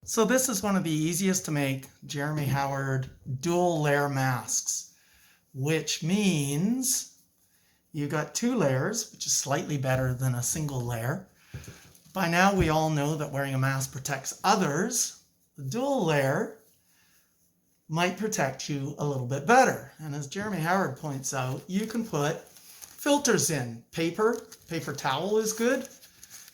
So this is one of the easiest to make Jeremy Howard dual layer masks, which means you got two layers, which is slightly better than a single layer. By now we all know that wearing a mask protects others. The dual layer might protect you a little bit better. And as Jeremy Howard points out, you can put filters in. Paper towel is good.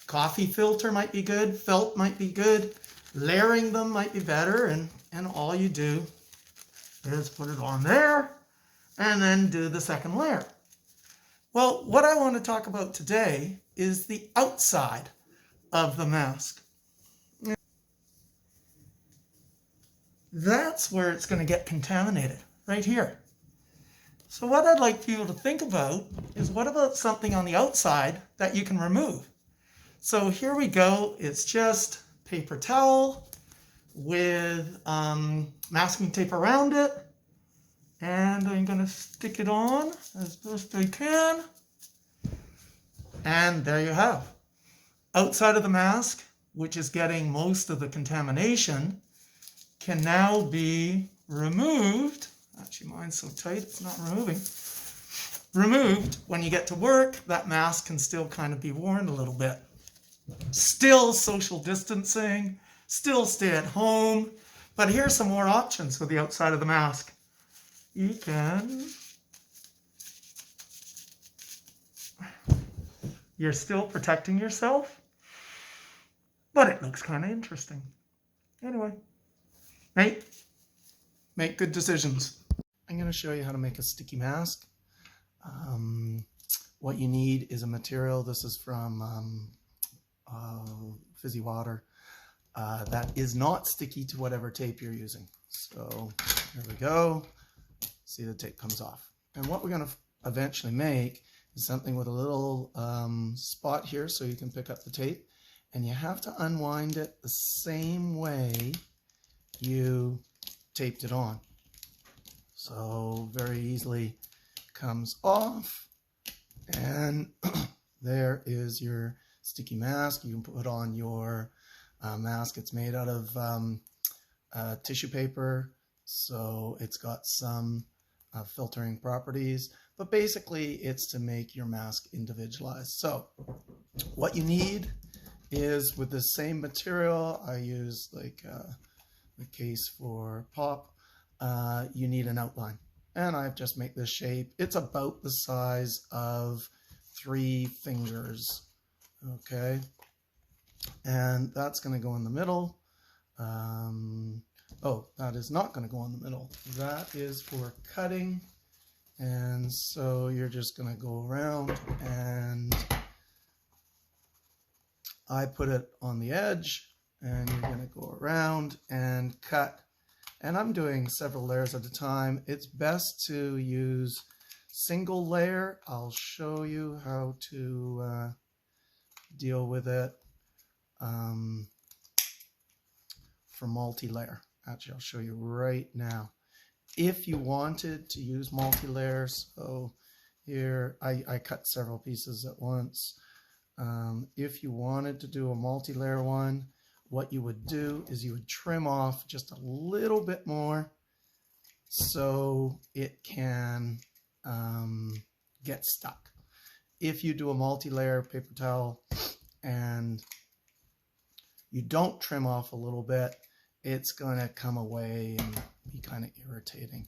Coffee filter might be good. Felt might be good. Layering them might be better, and all you do is put it on there and then do the second layer. Well, what I want to talk about today is the outside of the mask. That's where it's going to get contaminated, right here. So what I'd like people to think about is, what about something on the outside that you can remove? So here we go. It's just paper towel with masking tape around it, and I'm going to stick it on as best I can, and there you have outside of the mask, which is getting most of the contamination, can now be removed. Actually, mine's so tight it's not removed. When you get to work, that mask can still kind of be worn a little bit. Still social distancing, still stay at home, but here's some more options with the outside of the mask. You're still protecting yourself, but it looks kind of interesting. Anyway, make good decisions. I'm going to show you how to make a sticky mask. What you need is a material. This is from fizzy water that is not sticky to whatever tape you're using. So there we go. See, the tape comes off. And what we're going to eventually make is something with a little spot here so you can pick up the tape. And you have to unwind it the same way you taped it on. So very easily comes off. And there is your sticky mask. You can put on your mask. It's made out of tissue paper, so it's got some filtering properties, but basically it's to make your mask individualized. So what you need is, with the same material, I use like the case for pop, you need an outline. And I've just made this shape. It's about the size of 3 fingers. Okay, and that's going to go in the middle. Oh, that is not going to go in the middle. That is for cutting. And so you're just going to go around, and I put it on the edge, and you're going to go around and cut. And I'm doing several layers at a time. It's best to use single layer. I'll show you how to deal with it for multi-layer. Actually, I'll show you right now. If you wanted to use multi-layers, so here I cut several pieces at once. If you wanted to do a multi-layer one, what you would do is you would trim off just a little bit more so it can get stuck. If you do a multi-layer paper towel and you don't trim off a little bit, it's going to come away and be kind of irritating.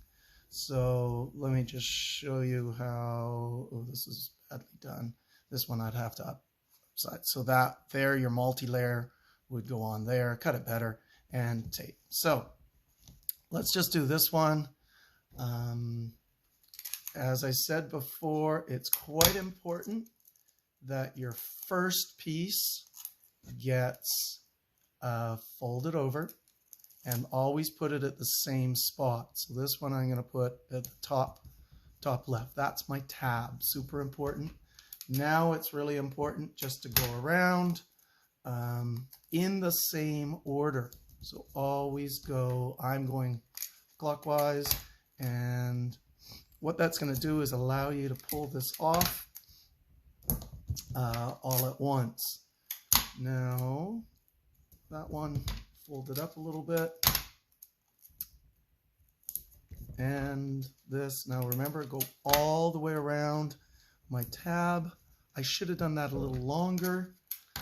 So let me just show you how. Oh, this is badly done. This one I'd have to upside. So that there, your multi-layer would go on there. Cut it better and tape. So let's just do this one. As I said before, it's quite important that your first piece gets folded over, and always put it at the same spot. So this one I'm going to put at the top left. That's my tab. Super important. Now it's really important just to go around in the same order. So always go, I'm going clockwise, and what that's going to do is allow you to pull this off all at once. Now that one fold it up a little bit. And this, now remember, go all the way around my tab. I should have done that a little longer.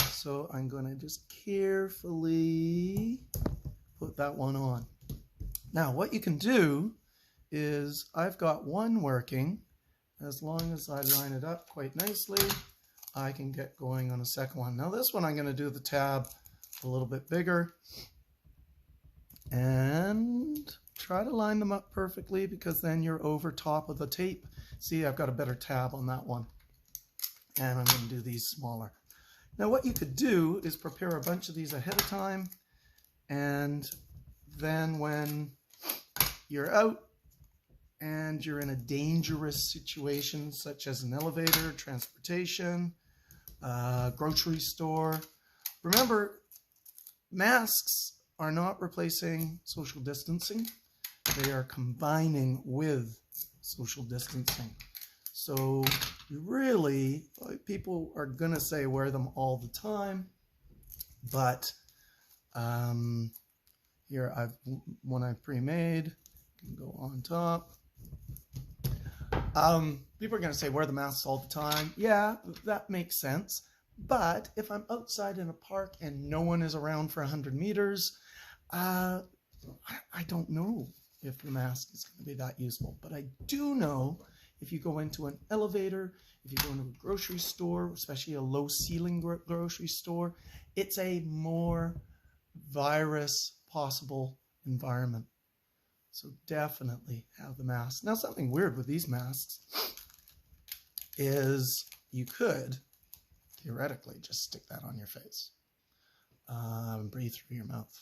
So I'm going to just carefully put that one on. Now what you can do is, I've got one working. As long as I line it up quite nicely, I can get going on a second one. Now this one I'm going to do the tab a little bit bigger and try to line them up perfectly, because then you're over top of the tape. See, I've got a better tab on that one. And I'm going to do these smaller. Now what you could do is prepare a bunch of these ahead of time, and then when you're out and you're in a dangerous situation, such as an elevator, transportation, grocery store, remember, masks are not replacing social distancing. They are combining with social distancing. So really, people are going to say wear them all the time, but here I've one I've pre-made, can go on top. People are going to say wear the masks all the time. Yeah, that makes sense. But if I'm outside in a park and no one is around for 100 meters, I don't know if the mask is going to be that useful. But I do know if you go into an elevator, if you go into a grocery store, especially a low ceiling grocery store, it's a more virus possible environment. So definitely have the mask. Now something weird with these masks is you could theoretically just stick that on your face and breathe through your mouth.